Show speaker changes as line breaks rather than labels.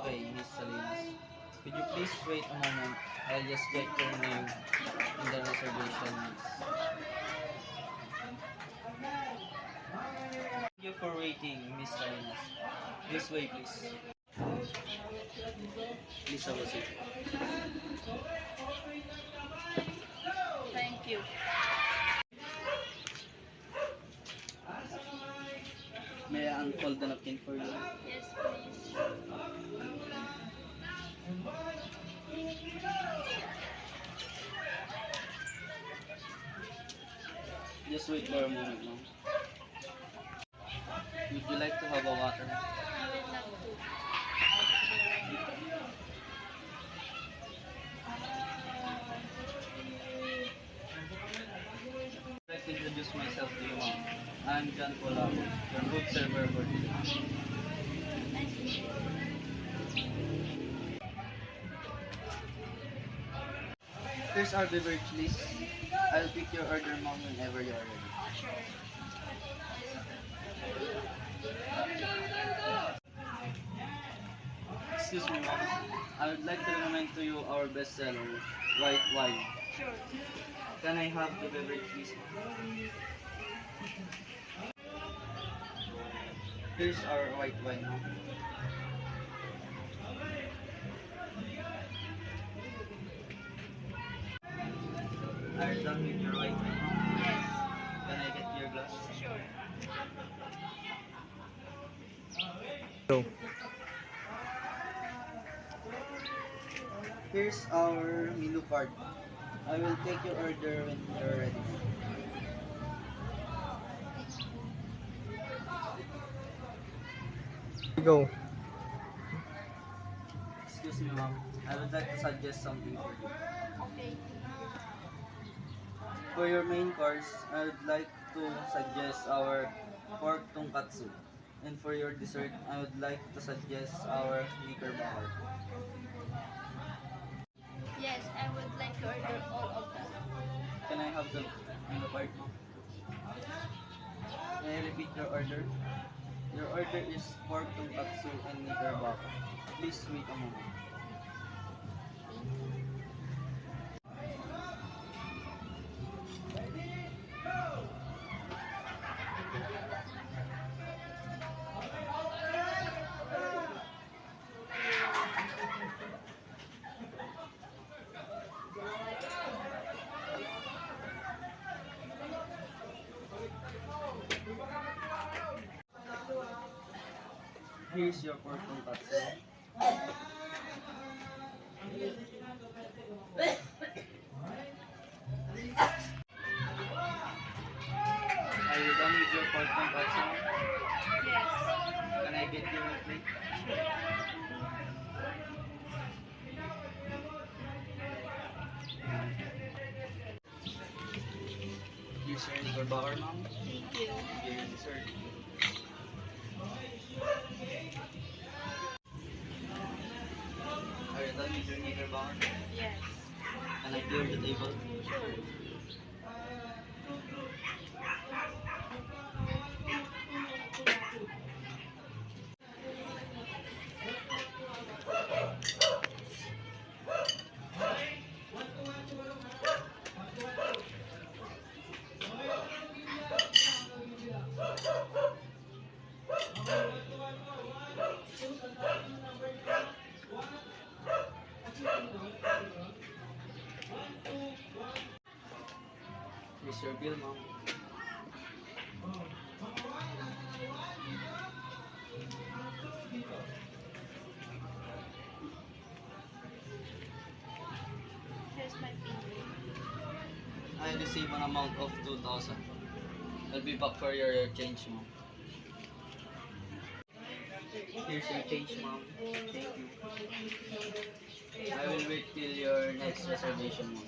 Okay, Miss Salinas. Could you please wait a moment? I'll just check your name in the reservation list. Thank you for waiting, Miss Salinas. This way, please. Please have a seat.
Thank you.
May I unfold the napkin for you?
Yes, please.
Just wait for a moment, ma'am. Would you like to have a water?
I would love to.
I'd like to introduce myself to you, ma'am. I'm John Pola, your food server for today.
Nice to meet you.
Here's our beverage list. I'll pick your order, ma'am, whenever you're ready.
Sure.
Excuse me, ma'am. I would like to recommend to you our bestseller, white wine.
Sure.
Can I have the beverage, please, ma'am? Here's our white wine, ma'am. Are you done with your white wine, ma'am?
Yes.
Can I get your glass?
Sure.
Here's our menu card. I will take your order when you're ready.
Go.
Excuse me, ma'am. I would like to suggest something for you.
Okay.
For your main course, I would like to suggest our pork tonkatsu. And for your dessert, I would like to suggest our knickerbocker.
Yes, I would like to order all of that.
Can I have the menu card, ma'am? May I repeat your order? Your order is pork tonkatsu and knickerbocker. Please wait a moment. Here's your pork tonkatsu. Are you done with your pork tonkatsu?
Yes.
Can I get your plate? Here's your knickerbocker, ma'am.
Thank you.
Here's your dessert. Are you done with your knickerbocker?
Yes.
Can I clear the table?
Sure.
Here's your bill, ma'am.
Here's my pin.
I receive an amount of 2,000. I'll be back for your change, ma'am. Here's your change, ma'am. Thank you. I will wait till your next reservation, ma'am.